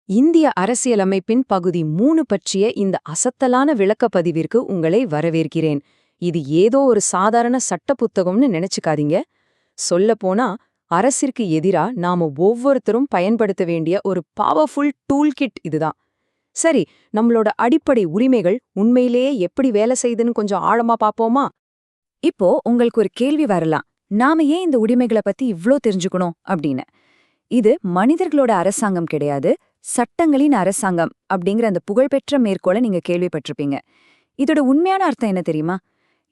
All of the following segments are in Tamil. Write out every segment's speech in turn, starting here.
இந்திய அரசியலமைப்பின் பகுதி 3 பற்றிய இந்த அசத்தலான விளக்கப்பதிவிற்கு உங்களை வரவேற்கிறேன். இது ஏதோ ஒரு சாதாரண சட்ட புத்தகம்னு நினைச்சுக்காதீங்க. சொல்லப்போனா அரசிற்கு எதிரா நாம ஒவ்வொருத்தரும் பயன்படுத்த வேண்டிய ஒரு பவர்ஃபுல் டூல் கிட் இதுதான். சரி, நம்மளோட அடிப்படை உரிமைகள் உண்மையிலேயே எப்படி வேலை செய்யுதுன்னு கொஞ்சம் ஆழமா பாப்போமா? இப்போ உங்களுக்கு ஒரு கேள்வி வரலாம், நாம ஏன் இந்த உரிமைகளை பத்தி இவ்ளோ தெரிஞ்சுக்கணும் அப்படின்னு. இது மனிதர்களோட அரசாங்கம் கிடையாது, சட்டங்களின் அரசாங்கம் அப்படிங்கிற அந்த புகழ்பெற்ற மேற்கோளை நீங்க கேள்விப்பட்டிருப்பீங்க. இதோட உண்மையான அர்த்தம் என்ன தெரியுமா?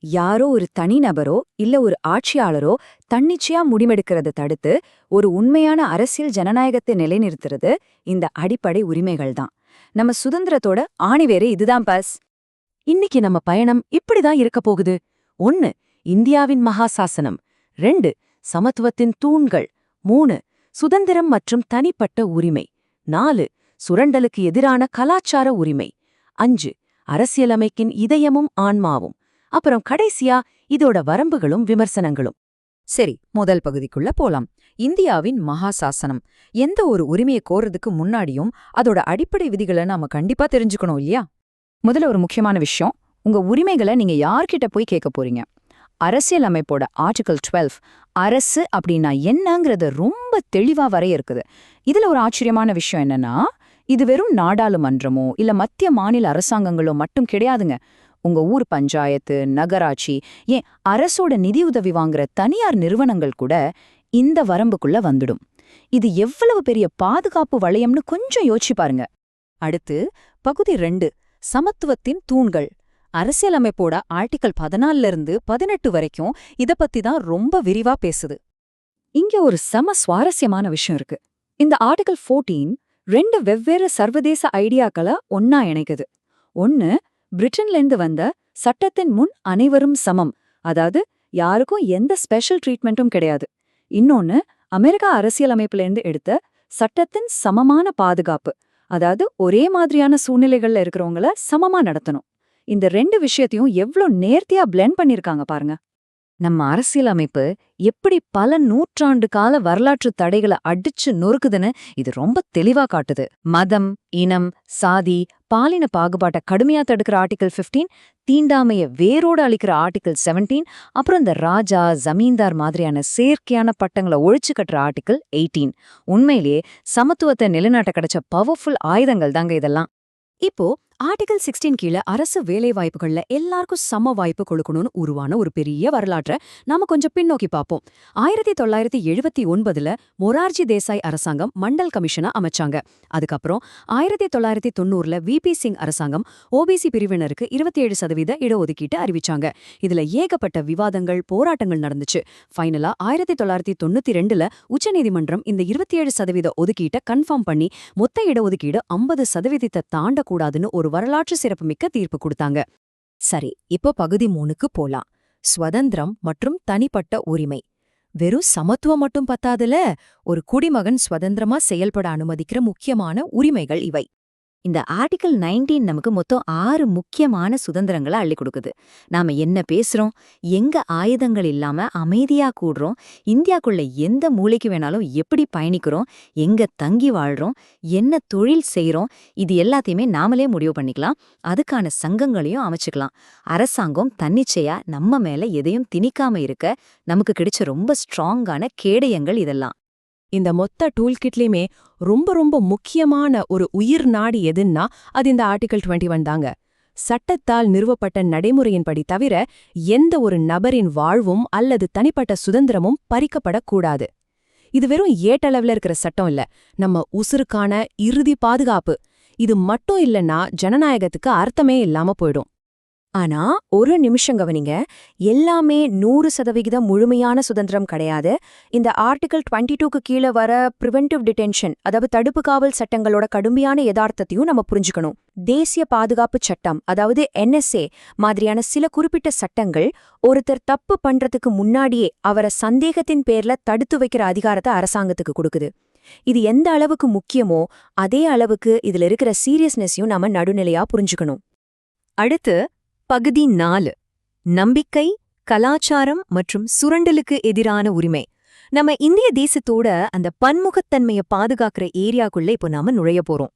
யாரோ ஒரு தனிநபரோ இல்ல ஒரு ஆட்சியாளரோ தன்னிச்சையா முடிவெடுக்கிறத தடுத்து ஒரு உண்மையான அரசியல் ஜனநாயகத்தை நிலைநிறுத்துறது இந்த அடிப்படை உரிமைகள் தான். நம்ம சுதந்திரத்தோட ஆணிவேரே இதுதான் பாஸ். இன்னைக்கு நம்ம பயணம் இப்படிதான் இருக்க போகுது. 1. இந்தியாவின் மகாசாசனம். 2. சமத்துவத்தின் தூண்கள். 3. சுதந்திரம் மற்றும் தனிப்பட்ட உரிமை. 4. சுரண்டலுக்கு எதிரான கலாச்சார உரிமை. 5. அரசியலமைப்பின் இதயமும் ஆன்மாவும். அப்புறம் கடைசியா இதோட வரம்புகளும் விமர்சனங்களும். சரி, முதல் பகுதிக்குள்ள போலாம். இந்தியாவின் மகாசாசனம். எந்த ஒரு உரிமையை கோர்றதுக்கு முன்னாடியும் அதோட அடிப்படை விதிகளை நாம கண்டிப்பா தெரிஞ்சுக்கணும் இல்லையா? முதல்ல ஒரு முக்கியமான விஷயம், உங்க உரிமைகளை நீங்க யார்கிட்ட போய் கேட்க போறீங்க? அரசியலமைப்போட ஆர்டிகல் 12 அரசு அப்படின்னா என்னங்கறத ரொம்ப தெளிவா வரையறுக்குது. இதுல ஒரு ஆச்சரியமான விஷயம் என்னன்னா, இது வெறும் நாடாளுமன்றமோ இல்ல மத்திய மாநில அரசாங்கங்களோ மட்டும் கிடையாதுங்க. உங்க ஊர் பஞ்சாயத்து, நகராட்சி, ஏன் அரசோட நிதியுதவி வாங்குற தனியார் நிறுவனங்கள் கூட இந்த வரம்புக்குள்ள வந்துடும். இது எவ்வளவு பெரிய பாதுகாப்பு வளையம்னு கொஞ்சம் யோசிச்சு பாருங்க. அடுத்து பகுதி 2, சமத்துவத்தின் தூண்கள். அரசியலமைப்போட ஆர்டிகல் 14 18 வரைக்கும் இத பத்தி தான் ரொம்ப விரிவா பேசுது. இங்க ஒரு செம சுவாரஸ்யமான விஷயம் இருக்கு. இந்த ஆர்டிகல் 14 2 வெவ்வேறு சர்வதேச ஐடியாக்களை ஒன்னா இணைக்குது. ஒன்னு, பிரிட்டன்லேருந்து வந்த சட்டத்தின் முன் அனைவரும் சமம், அதாவது யாருக்கும் எந்த ஸ்பெஷல் ட்ரீட்மெண்ட்டும் கிடையாது. இன்னொன்னு, அமெரிக்கா அரசியலமைப்புலேருந்து எடுத்த சட்டத்தின் சமமான பாதுகாப்பு, அதாவது ஒரே மாதிரியான சூழ்நிலைகள்ல இருக்கிறவங்கள சமமா நடத்தணும். இந்த 2 விஷயத்தையும் எவ்ளோ நேர்த்தியா பிளெண்ட் பண்ணிருக்காங்க பாருங்க. நம்ம அரசியலமைப்பு எப்படி பல நூற்றாண்டு கால வரலாற்று தடைகளை அடிச்சு நொறுக்குதுன்னு இது ரொம்ப தெளிவா காட்டுது. மதம், இனம், சாதி, பாலின பாகுபாட்டை கடுமையா தடுக்கிற ஆர்டிகல் 15, தீண்டாமைய வேரோடு அளிக்கிற ஆர்டிகல் 17, அப்புறம் இந்த ராஜா, ஜமீன்தார் மாதிரியான செயற்கையான பட்டங்களை ஒழிச்சு கட்டுற ஆர்டிகல் 18. உண்மையிலேயே சமத்துவத்தை நிலைநாட்ட கிடைச்ச பவர்ஃபுல் ஆயுதங்கள் தாங்க இதெல்லாம். இப்போ ஆர்டிகல் 16 கீழே அரசு வேலைவாய்ப்புகள்ல எல்லாருக்கும் சம வாய்ப்பு கொடுக்கணும்னு உருவான ஒரு பெரிய வரலாற்றை நாம கொஞ்சம் பின்னோக்கி பார்ப்போம். 1979 மொரார்ஜி தேசாய் அரசாங்கம் மண்டல் கமிஷனை அமைச்சாங்க. அதுக்கப்புறம் 1990 விபி சிங் அரசாங்கம் ஓபிசி பிரிவினருக்கு 27% இடஒதுக்கீட்டு அறிவிச்சாங்க. இதுல ஏகப்பட்ட விவாதங்கள், போராட்டங்கள் நடந்துச்சு. ஃபைனலா 1992 உச்சநீதிமன்றம் இந்த 27% ஒதுக்கீட்டை கன்ஃபார்ம் பண்ணி மொத்த இடஒதுக்கீடு 50% தாண்டக்கூடாதுன்னு ஒரு வரலாற்று சிறப்புமிக்க தீர்ப்பு கொடுத்தாங்க. சரி, இப்போ பகுதி 3க்கு போலாம். சுதந்திரம் மற்றும் தனிப்பட்ட உரிமை. வெறும் சமத்துவம் மட்டும் பத்தாதுல, ஒரு குடிமகன் சுதந்திரமா செயல்பட அனுமதிக்கிற முக்கியமான உரிமைகள் இவை. இந்த ஆர்டிகல் 19 நமக்கு மொத்தம் 6 முக்கியமான சுதந்திரங்களை அள்ளி கொடுக்குது. நாம என்ன பேசுறோம், எங்க ஆயுதங்கள் இல்லாம அமைதியா கூடுறோம், இந்தியாக்குள்ள எந்த மூலைக்கு வேணாலும் எப்படி பயணிக்கிறோம், எங்க தங்கி வாழ்றோம், என்ன தொழில் செய்யறோம், இது எல்லாத்தையுமே நாமளே முடிவு பண்ணிக்கலாம். அதுக்கான சங்கங்களையும் அமைச்சுக்கலாம். அரசாங்கம் தன்னிச்சையா நம்ம மேல எதையும் திணிக்காம இருக்க நமக்கு கிடைச்ச ரொம்ப ஸ்ட்ராங்கான கேடயங்கள் இதெல்லாம். இந்த மொத்த டூல்கிட்லயுமே ரொம்ப ரொம்ப முக்கியமான ஒரு உயிர் நாடி எதுன்னா அது இந்த ஆர்டிகல் 21 தாங்க. சட்டத்தால் நிறுவப்பட்ட நடைமுறையின்படி தவிர எந்த ஒரு நபரின் வாழ்வும் அல்லது தனிப்பட்ட சுதந்திரமும் பறிக்கப்படக்கூடாது. இது வெறும் ஏட்டளவுல இருக்கிற சட்டம் இல்ல, நம்ம உசுருக்கான இறுதி பாதுகாப்பு. இது மட்டும் இல்லைன்னா ஜனநாயகத்துக்கு அர்த்தமே இல்லாம போயிடும். ஆனா ஒரு நிமிஷம் கவனிங்க, எல்லாமே 100% முழுமையான சுதந்திரம் கிடையாது. இந்த ஆர்டிகல் 22க்கு கீழே வர பிரிவென்டிவ் டிடென்ஷன், அதாவது தடுப்பு காவல் சட்டங்களோட கடுமையான யதார்த்தத்தையும் நம்ம புரிஞ்சுக்கணும். தேசிய பாதுகாப்பு சட்டம், அதாவது NSA மாதிரியான சில குறிப்பிட்ட சட்டங்கள் ஒருத்தர் தப்பு பண்றதுக்கு முன்னாடியே அவரை சந்தேகத்தின் பேர்ல தடுத்து வைக்கிற அதிகாரத்தை அரசாங்கத்துக்கு கொடுக்குது. இது எந்த அளவுக்கு முக்கியமோ அதே அளவுக்கு இதுல இருக்கிற சீரியஸ்னஸையும் நாம நடுநிலையா புரிஞ்சுக்கணும். அடுத்து பகுதி 4, நம்பிக்கை, கலாச்சாரம் மற்றும் சுரண்டலுக்கு எதிரான உரிமை. நம்ம இந்திய தேசத்தோட அந்த பன்முகத்தன்மையை பாதுகாக்கிற ஏரியாக்குள்ள இப்போ நாம நுழைய போறோம்.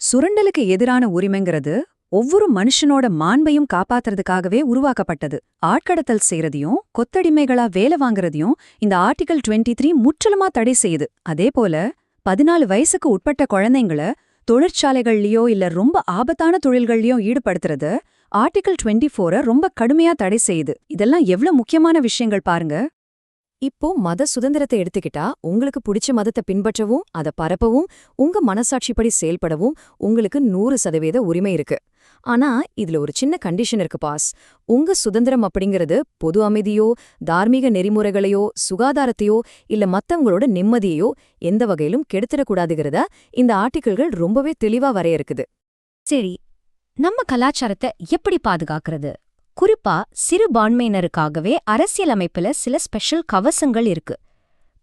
சுரண்டலுக்கு எதிரான உரிமைங்கிறது ஒவ்வொரு மனுஷனோட மாண்பையும் காப்பாத்துறதுக்காகவே உருவாக்கப்பட்டது. ஆட்கடத்தல் செய்யறதையும் கொத்தடிமைகளா வேலை வாங்குறதையும் இந்த ஆர்டிகல் 23 முற்றிலுமா தடை செய்யுது. அதேபோல 14 வயசுக்கு உட்பட்ட குழந்தைங்கள தொழிற்சாலைகள்லயோ இல்ல ரொம்ப ஆபத்தான தொழில்கள்லயோ ஈடுபடுத்துறது ஆர்டிகல் 24 ரொம்ப கடுமையா தடை செய்யுது. இதெல்லாம் எவ்வளவு முக்கியமான விஷயங்கள் பாருங்க. இப்போ மத சுதந்திரத்தை எடுத்துக்கிட்டா உங்களுக்கு பிடிச்ச மதத்தை பின்பற்றவும் அதை பரப்பவும் உங்க மனசாட்சிப்படி செயல்படவும் உங்களுக்கு 100% உரிமை இருக்கு. ஆனா இதுல ஒரு சின்ன கண்டிஷன் இருக்கு பாஸ். உங்க சுதந்திரம் அப்படிங்கிறது பொது அமைதியோ தார்மீக நெறிமுறைகளையோ சுகாதாரத்தையோ இல்ல மத்தவங்களோட நிம்மதியையோ எந்த வகையிலும் கெடுத்துடக்கூடாதுங்கிறத இந்த ஆர்டிகிள்கள் ரொம்பவே தெளிவா வரையறுக்குது. சரி, நம்ம கலாச்சாரத்தை எப்படி பாதுகாக்கிறது? குறிப்பா சிறுபான்மையினருக்காகவே அரசியலமைப்புல சில ஸ்பெஷல் கவசங்கள் இருக்கு.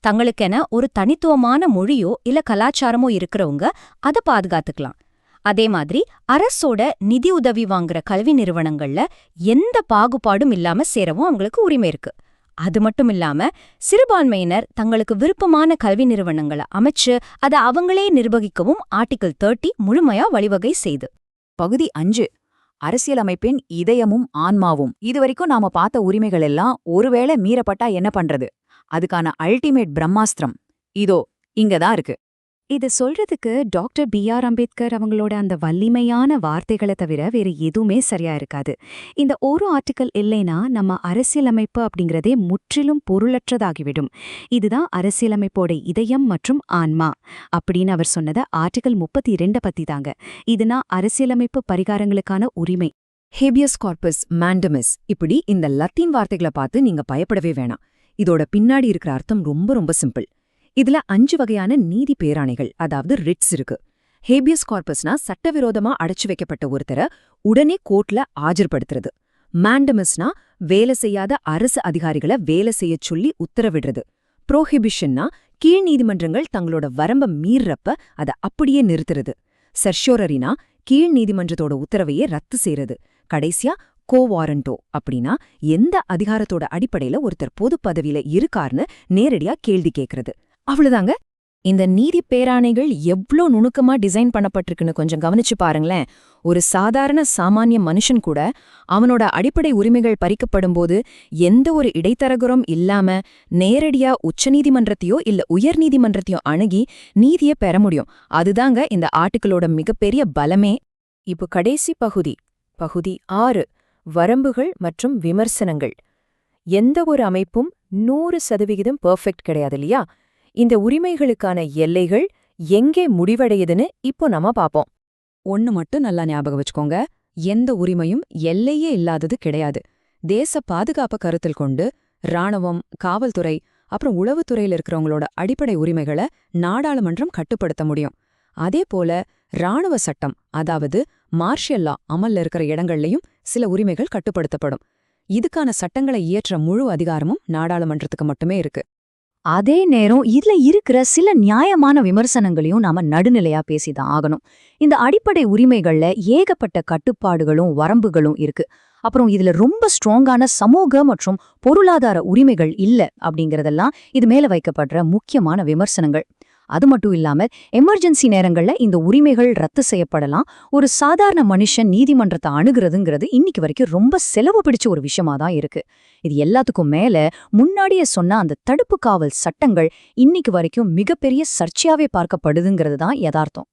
தங்களுக்கென ஒரு தனித்துவமான மொழியோ இல்ல கலாச்சாரமோ இருக்கிறவங்க அதை பாதுகாத்துக்கலாம். அதே மாதிரி அரசோட நிதி உதவி வாங்குற கல்வி நிறுவனங்கள்ல எந்த பாகுபாடும் இல்லாம சேரவும் அவங்களுக்கு உரிமை இருக்கு. அது மட்டும் இல்லாம சிறுபான்மையினர் தங்களுக்கு விருப்பமான கல்வி நிறுவனங்களை அமைச்சு அதை அவங்களே நிர்வகிக்கவும் ஆர்டிகல் 30 முழுமையா வழிவகை செய்து. பகுதி 5 அரசியலமைப்பின் இதயமும் ஆன்மாவும். இதுவரைக்கும் நாம பார்த்த உரிமைகள் எல்லாம் ஒருவேளை மீறப்பட்டா என்ன பண்றது? அதுக்கான அல்டிமேட் பிரம்மாஸ்திரம் இதோ இங்கதான் இருக்கு. இது சொல்றதுக்கு டாக்டர் B.R. அம்பேத்கர் அவங்களோட அந்த வலிமையான வார்த்தைகளை தவிர வேற எதுவுமே சரியா இருக்காது. இந்த ஒரு ஆர்டிக்கல் இல்லைனா நம்ம அரசியலமைப்பு அப்படிங்கிறதே முற்றிலும் பொருளற்றதாகிவிடும். இதுதான் அரசியலமைப்போட இதயம் மற்றும் ஆன்மா அப்படின்னு அவர் சொன்னத ஆர்டிக்கல் 32 பத்தி தாங்க. இதுனா அரசியலமைப்பு பரிகாரங்களுக்கான உரிமை. ஹேபியஸ் கார்பஸ் மாண்டமிஸ் இப்படி இந்த லத்தீன் வார்த்தைகளை பார்த்து நீங்க பயப்படவே வேணாம். இதோட பின்னாடி இருக்கிற அர்த்தம் ரொம்ப ரொம்ப சிம்பிள். இதுல 5 வகையான நீதி பேராணைகள், அதாவது ரிட்ஸ் இருக்கு. ஹேபியஸ் கார்பஸ்னா சட்டவிரோதமா அடைச்சு வைக்கப்பட்ட ஒருத்தரை உடனே கோர்ட்ல ஆஜர்படுத்துறது. மாண்டமஸ்னா வேலை செய்யாத அரசு அதிகாரிகளை வேலை செய்யச் சொல்லி உத்தரவிடுறது. புரோஹிபிஷன்னா கீழ் நீதிமன்றங்கள் தங்களோட வரம்ப மீறப்ப அதை அப்படியே நிறுத்துறது. சர்ஷோரரினா கீழ் நீதிமன்றத்தோட உத்தரவையே ரத்து செய்யறது. கடைசியா கோவாரண்டோ அப்படின்னா எந்த அதிகாரத்தோட அடிப்படையில ஒருத்தர் பொது பதவியில இருக்கார்னு நேரடியா கேள்வி கேட்கறது. அவ்வளவுதாங்க. இந்த நீதி பேராணைகள் எவ்ளோ நுணுக்கமா டிசைன் பண்ணப்பட்டிருக்குன்னு கொஞ்சம் கவனிச்சு பாருங்களேன். ஒரு சாதாரண சாமானிய மனுஷன் கூட அவனோட அடிப்படை உரிமைகள் பறிக்கப்படும்போது எந்த ஒரு இடைத்தரகரும் இல்லாம நேரடியா உச்சநீதிமன்றத்தையோ இல்ல உயர்நீதிமன்றத்தையோ அணுகி நீதியை பெற முடியும். அதுதாங்க இந்த ஆர்டிக்கிளோட மிகப்பெரிய பலமே. இப்போ கடைசி பகுதி 6 வரம்புகள் மற்றும் விமர்சனங்கள். எந்த ஒரு அமைப்பும் 100% பெர்ஃபெக்ட் கிடையாது இல்லையா? இந்த உரிமைகளுக்கான எல்லைகள் எங்கே முடிவடையுதுன்னு இப்போ நம்ம பாப்போம். ஒன்னு மட்டும் நல்லா ஞாபகம் வச்சுக்கோங்க, எந்த உரிமையும் எல்லையே இல்லாதது கிடையாது. தேச பாதுகாப்பை கருத்தில் கொண்டு இராணுவம், காவல்துறை அப்புறம் உளவுத்துறையில் இருக்கிறவங்களோட அடிப்படை உரிமைகளை நாடாளுமன்றம் கட்டுப்படுத்த முடியும். அதே போல இராணுவ சட்டம், அதாவது மார்ஷியல் லா அமல்ல இருக்கிற இடங்கள்லயும் சில உரிமைகள் கட்டுப்படுத்தப்படும். இதுக்கான சட்டங்களை இயற்ற முழு அதிகாரமும் நாடாளுமன்றத்துக்கு மட்டுமே இருக்கு. அதே நேரம் இதுல இருக்கிற சில நியாயமான விமர்சனங்களையும் நாம நடுநிலையா பேசிதான் ஆகணும். இந்த அடிப்படை உரிமைகள்ல ஏகப்பட்ட கட்டுப்பாடுகளும் வரம்புகளும் இருக்கு. அப்புறம் இதுல ரொம்ப ஸ்ட்ராங்கான சமூக மற்றும் பொருளாதார உரிமைகள் இல்ல அப்படிங்கறதெல்லாம் இது மேல வைக்கப்படுற முக்கியமான விமர்சனங்கள். அது மட்டும் இல்லாம எமர்ஜென்சி நேரங்கள்ல இந்த உரிமைகள் ரத்து செய்யப்படலாம். ஒரு சாதாரண மனுஷன் நீதிமன்றத்தை அணுகிறதுங்கிறது இன்னைக்கு வரைக்கும் ரொம்ப செலவு பிடிச்ச ஒரு விஷயமா தான் இருக்கு. இது எல்லாத்துக்கும் மேல முன்னாடியே சொன்ன அந்த தடுப்பு காவல் சட்டங்கள் இன்னைக்கு வரைக்கும் மிகப்பெரிய சர்ச்சையாவே பார்க்கப்படுதுங்கிறது தான் யதார்த்தம்.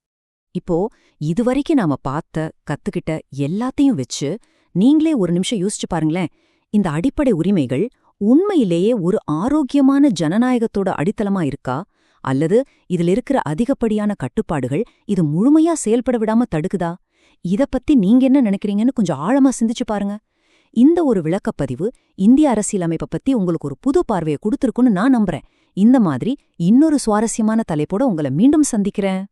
இப்போ இதுவரைக்கும் நாம பார்த்த கத்துக்கிட்ட எல்லாத்தையும் வச்சு நீங்களே ஒரு நிமிஷம் யோசிச்சு பாருங்களேன். இந்த அடிப்படை உரிமைகள் உண்மையிலேயே ஒரு ஆரோக்கியமான ஜனநாயகத்தோட அடித்தளமா இருக்கா? அல்லது இதுல இருக்கிற அதிகப்படியான கட்டுப்பாடுகள் இது முழுமையா செயல்பட விடாம தடுக்குதா? இத பத்தி நீங்க என்ன நினைக்கிறீங்கன்னு கொஞ்சம் ஆழமா சிந்திச்சு பாருங்க. இந்த ஒரு விளக்கப்பதிவு இந்திய அரசியலமைப்பை பத்தி உங்களுக்கு ஒரு புது பார்வையை கொடுத்திருக்குன்னு நான் நம்புறேன். இந்த மாதிரி இன்னொரு சுவாரஸ்யமான தலைப்போட உங்களை மீண்டும் சந்திக்கிறேன்.